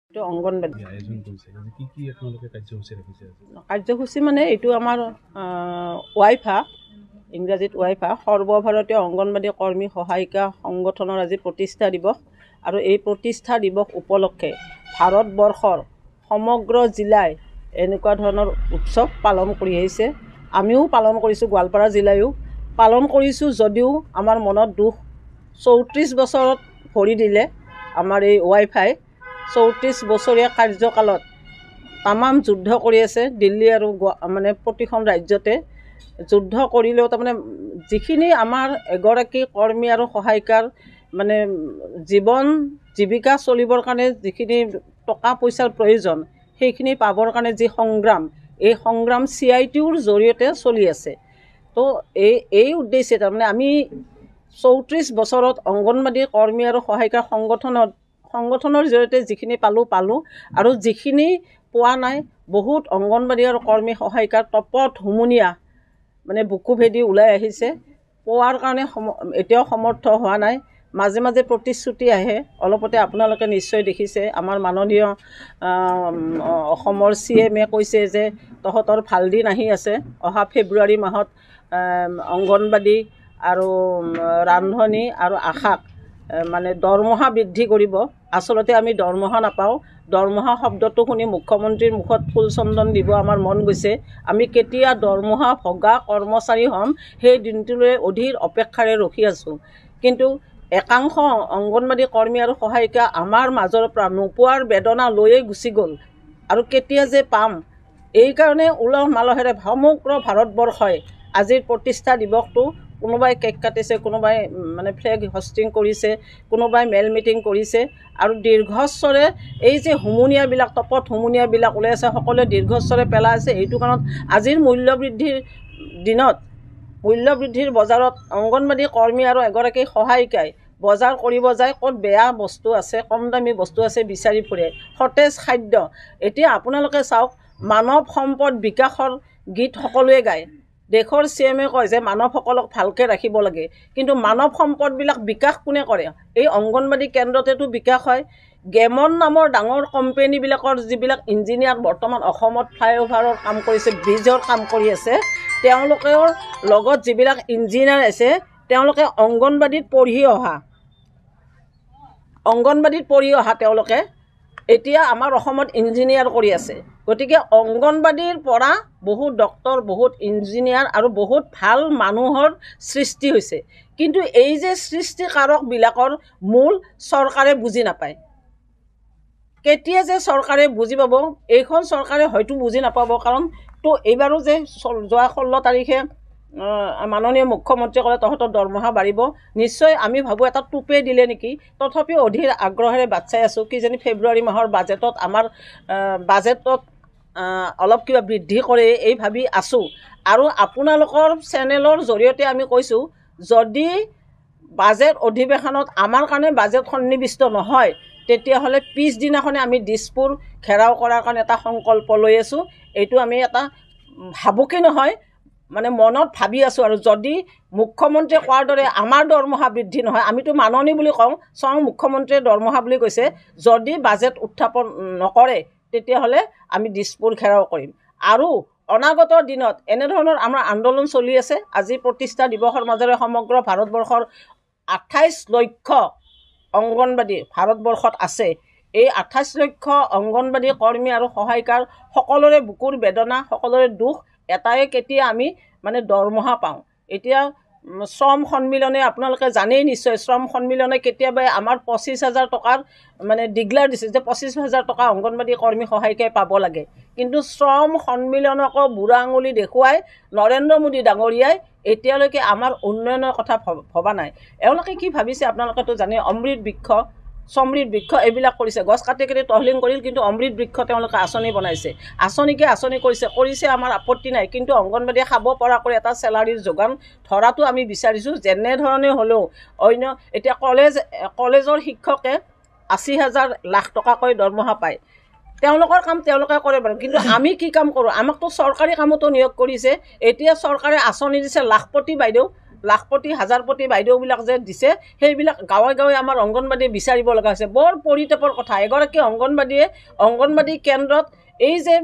অংগনবাড়ী আয়োজন কৰিছে কি কি আপোনালোকে কাৰ্যসূচী ৰাখিছে কাৰ্যসূচী মানে এইটো আমাৰ ৱাইফা ইংৰাজীত ৱাইফা সৰ্বভাৰতীয় অংগনবাড়ী কৰ্মী সহায়িকা সংগঠনৰ আজি প্ৰতিষ্ঠা দিৱস আৰু এই প্ৰতিষ্ঠা দিৱস উপলক্ষে ভাৰতবৰ্ষৰ সমগ্ৰ জিলাই এনেকুৱা ধৰণৰ উৎসৱ পালন কৰি আহিছে। আমিও পালন কৰিছোঁ, গোৱালপাৰা জিলায়ো পালন কৰিছোঁ। যদিও আমাৰ মনত দুখ, 34 বছৰত ভৰি দিলে আমাৰ এই ৱাইফাই 34 বছৰীয়া কাৰ্যকালত তামাম যুদ্ধ কৰি আছে। দিল্লী আৰু মানে প্ৰতিখন ৰাজ্যতে যুদ্ধ কৰিলেও তাৰমানে যিখিনি আমাৰ এগৰাকী কৰ্মী আৰু সহায়িকাৰ মানে জীৱন জীৱিকা চলিবৰ কাৰণে যিখিনি টকা পইচাৰ প্ৰয়োজন সেইখিনি পাবৰ কাৰণে যি সংগ্ৰাম, এই সংগ্ৰাম CITUৰ জৰিয়তে চলি আছে। তো এই উদ্দেশ্যে তাৰমানে আমি 34 বছৰত অংগনবাড়ী কৰ্মী আৰু সহায়িকাৰ সংগঠনৰ জৰিয়তে যিখিনি পালোঁ আৰু যিখিনি পোৱা নাই, বহুত অংগনবাড়ী আৰু কৰ্মী সহায়িকাৰ তপত হুমুনিয়া মানে বুকু ভেদি ওলাই আহিছে। পোৱাৰ কাৰণে এতিয়াও সমৰ্থ হোৱা নাই। মাজে মাজে প্ৰতিশ্ৰুতি আহে। অলপতে আপোনালোকে নিশ্চয় দেখিছে আমাৰ মাননীয় অসমৰ CMয়ে কৈছে যে তহঁতৰ ভাল দিন আহি আছে। অহা ফেব্ৰুৱাৰী মাহত অংগনবাড়ী আৰু ৰান্ধনী আৰু আশাক মানে দৰমহা বৃদ্ধি কৰিব। আচলতে আমি দৰমহা নাপাওঁ। দৰমহা শব্দটো শুনি মুখ্যমন্ত্ৰীৰ মুখত ফুল চন্দন দিব আমাৰ মন গৈছে। আমি কেতিয়া দৰমহা ভগা কৰ্মচাৰী হ'ম সেই দিনটোলৈ অধীৰ অপেক্ষাৰে ৰখি আছোঁ। কিন্তু একাংশ অংগনবাড়ী কৰ্মী আৰু সহায়িকা আমাৰ মাজৰ পৰা নোপোৱাৰ বেদনা লৈয়ে গুচি গ'ল আৰু কেতিয়া যে পাম, এইকাৰণে উলহ মালহেৰে সমগ্ৰ ভাৰতবৰ্ষই আজিৰ প্ৰতিষ্ঠা দিৱসটো কোনোবাই কেক কাটিছে, কোনোবাই মানে ফ্লেগ হোষ্টিং কৰিছে, কোনোবাই মেল মিটিং কৰিছে আৰু দীৰ্ঘস্বৰে এই যে হুমুনিয়াবিলাক তপত হুমুনিয়াবিলাক ওলাই আছে সকলোৱে দীৰ্ঘস্বৰে পেলাই আছে। এইটো কাৰণত আজিৰ মূল্যবৃদ্ধিৰ দিনত, মূল্যবৃদ্ধিৰ বজাৰত অংগনবাড়ী কৰ্মী আৰু এগৰাকী সহায়িকাই বজাৰ কৰিব যায়, ক'ত বেয়া বস্তু আছে, কম দামী বস্তু আছে বিচাৰি ফুৰে, সতেজ খাদ্য। এতিয়া আপোনালোকে চাওক, মানৱ সম্পদ বিকাশৰ গীত সকলোৱে গায়। দেশৰ CMয়ে কয় যে মানৱসকলক ভালকৈ ৰাখিব লাগে, কিন্তু মানৱ সম্পদবিলাক বিকাশ কোনে কৰে? এই অংগনবাড়ী কেন্দ্ৰতেতো বিকাশ হয়। গেমন নামৰ ডাঙৰ কোম্পেনীবিলাকৰ যিবিলাক ইঞ্জিনিয়াৰ বৰ্তমান অসমত ফ্লাইঅভাৰৰ কাম কৰিছে, ব্ৰিজৰ কাম কৰি আছে, তেওঁলোকৰ লগত যিবিলাক ইঞ্জিনিয়াৰ আছে তেওঁলোকে অংগনবাড়ীত পঢ়ি অহা তেওঁলোকে এতিয়া আমাৰ অসমত ইঞ্জিনিয়াৰ কৰি আছে। গতিকে অংগনবাড়ীৰ পৰা বহুত ডক্তৰ, বহুত ইঞ্জিনিয়াৰ আৰু বহুত ভাল মানুহৰ সৃষ্টি হৈছে। কিন্তু এই যে সৃষ্টিকাৰকবিলাকৰ মূল চৰকাৰে বুজি নাপায়। কেতিয়া যে চৰকাৰে বুজি পাব, এইখন চৰকাৰে হয়তো বুজি নাপাব। কাৰণ তো এইবাৰো যে যোৱা 16 তাৰিখে মাননীয় মুখ্যমন্ত্ৰীয়ে ক'লে তহঁতৰ দৰমহা বাঢ়িব, নিশ্চয় আমি ভাবোঁ এটা টোপে দিলে নেকি। তথাপিও অধীৰ আগ্ৰহেৰে বাট চাই আছোঁ কিজানি ফেব্ৰুৱাৰী মাহৰ বাজেটত আমাৰ বাজেটত অলপ কিবা বৃদ্ধি কৰে এই ভাবি আছোঁ। আৰু আপোনালোকৰ চেনেলৰ জৰিয়তে আমি কৈছোঁ, যদি বাজেট অধিৱেশনত আমাৰ কাৰণে বাজেট সন্নিৱিষ্ট নহয়, তেতিয়াহ'লে পিছদিনাখনে আমি দিছপুৰ ঘেৰাও কৰাৰ কাৰণে এটা সংকল্প লৈ আছোঁ। এইটো আমি এটা ভাবুকি নহয়, মানে মনত ভাবি আছোঁ। আৰু যদি মুখ্যমন্ত্ৰীয়ে কোৱাৰ দৰে আমাৰ দৰমহা বৃদ্ধি নহয়, আমিতো মাননি বুলি কওঁ, স্বয়ং মুখ্যমন্ত্ৰীয়ে দৰমহা বুলি কৈছে, যদি বাজেট উত্থাপন নকৰে তেতিয়াহ'লে আমি দিছপুৰ ঘেৰাও কৰিম। আৰু অনাগত দিনত এনেধৰণৰ আমাৰ আন্দোলন চলি আছে। আজি প্ৰতিষ্ঠা দিৱসৰ মাজেৰে সমগ্ৰ ভাৰতবৰ্ষৰ 28 লক্ষ অংগনবাড়ী ভাৰতবৰ্ষত আছে। এই 28 লক্ষ অংগনবাড়ী কৰ্মী আৰু সহায়িকাৰ সকলোৰে বুকুৰ বেদনা, সকলোৰে দুখ এটাই, কেতিয়া আমি মানে দৰমহা পাওঁ। এতিয়া শ্ৰম সন্মিলনে আপোনালোকে জানেই নিশ্চয়, শ্ৰম সন্মিলনে কেতিয়াবাই আমাৰ 25,000 টকাৰ মানে ডিক্লেয়াৰ দিছে যে 25,000 টকা অংগনবাড়ী কৰ্মী সহায়িকাই পাব লাগে। কিন্তু শ্ৰম সন্মিলনকো বুঢ়া আঙুলি দেখুৱাই নৰেন্দ্ৰ মোদী ডাঙৰীয়াই এতিয়ালৈকে আমাৰ উন্নয়নৰ কথা ভবা নাই। এওঁলোকে কি ভাবিছে আপোনালোকেতো জানে, অমৃত বৃক্ষ, সমৃদ্ধ বৃক্ষ এইবিলাক কৰিছে, গছ কাটি কাটি তহলিং কৰিল, কিন্তু অমৃত বৃক্ষ তেওঁলোকে আঁচনি বনাইছে, আঁচনিকে আঁচনি কৰিছে আমাৰ আপত্তি নাই। কিন্তু অংগনবাড়ীয়ে খাব পৰাকৈ এটা চেলাৰীৰ যোগান ধৰাটো আমি বিচাৰিছোঁ। যেনেধৰণে হ'লেও অন্য এতিয়া কলেজৰ শিক্ষকে 80,000 লাখ টকাকৈ দৰমহা পায়, তেওঁলোকৰ কাম তেওঁলোকে কৰে বাৰু, কিন্তু আমি কি কাম কৰোঁ? আমাকতো চৰকাৰী কামতো নিয়োগ কৰিছে। এতিয়া চৰকাৰে আঁচনি দিছে, লাখপতি বাইদেউ লাখপতি হাজাৰপতি বাইদেউবিলাক যে দিছে সেইবিলাক গাঁৱে গাঁৱে আমাৰ অংগনবাদীয়ে বিচাৰিব লগা হৈছে। বৰ পৰিতাপৰ কথা। এগৰাকী অংগনবাদীয়ে অংগনবাদী কেন্দ্ৰত এই যে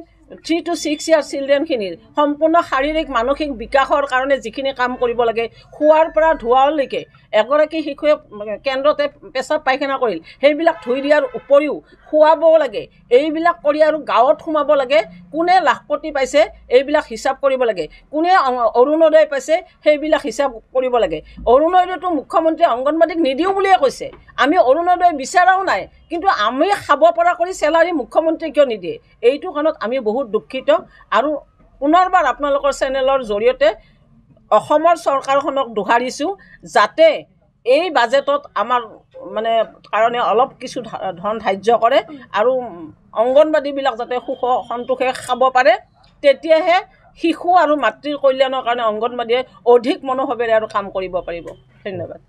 3 to 6 year চিলড্ৰেনখিনিৰ সম্পূৰ্ণ শাৰীৰিক মানসিক বিকাশৰ কাৰণে যিখিনি কাম কৰিব লাগে, খোৱাৰ পৰা ধোৱালৈকে এগৰাকী শিশুৱে কেন্দ্ৰতে পেচাব পায়খানা কৰিল, সেইবিলাক ধুই দিয়াৰ উপৰিও খোৱাব লাগে, এইবিলাক কৰি আৰু গাঁৱত সোমাব লাগে। কোনে লাখপতি পাইছে এইবিলাক হিচাপ কৰিব লাগে, কোনে অৰুণোদয় পাইছে সেইবিলাক হিচাপ কৰিব লাগে। অৰুণোদয়টো মুখ্যমন্ত্ৰীয়ে অংগনবাদীক নিদিওঁ বুলিয়ে কৈছে। আমি অৰুণোদয় বিচাৰাও নাই, কিন্তু আমি খাব পৰা কৰি চেলাৰী মুখ্যমন্ত্ৰী কিয় নিদিয়ে? এইটো কাৰণত আমি বহুত দুখিত। আৰু পুনৰবাৰ আপোনালোকৰ চেনেলৰ জৰিয়তে অসমৰ চৰকাৰখনক দোহাৰিছোঁ যাতে এই বাজেটত আমাৰ মানে কাৰণে অলপ কিছু ধন ধাৰ্য কৰে আৰু অংগনবাদীবিলাক যাতে সুখ সন্তোষে খাব পাৰে। তেতিয়াহে শিশু আৰু মাতৃৰ কল্যাণৰ কাৰণে অংগনবাদীয়ে অধিক মনোভাৱেৰে আৰু কাম কৰিব পাৰিব। ধন্যবাদ।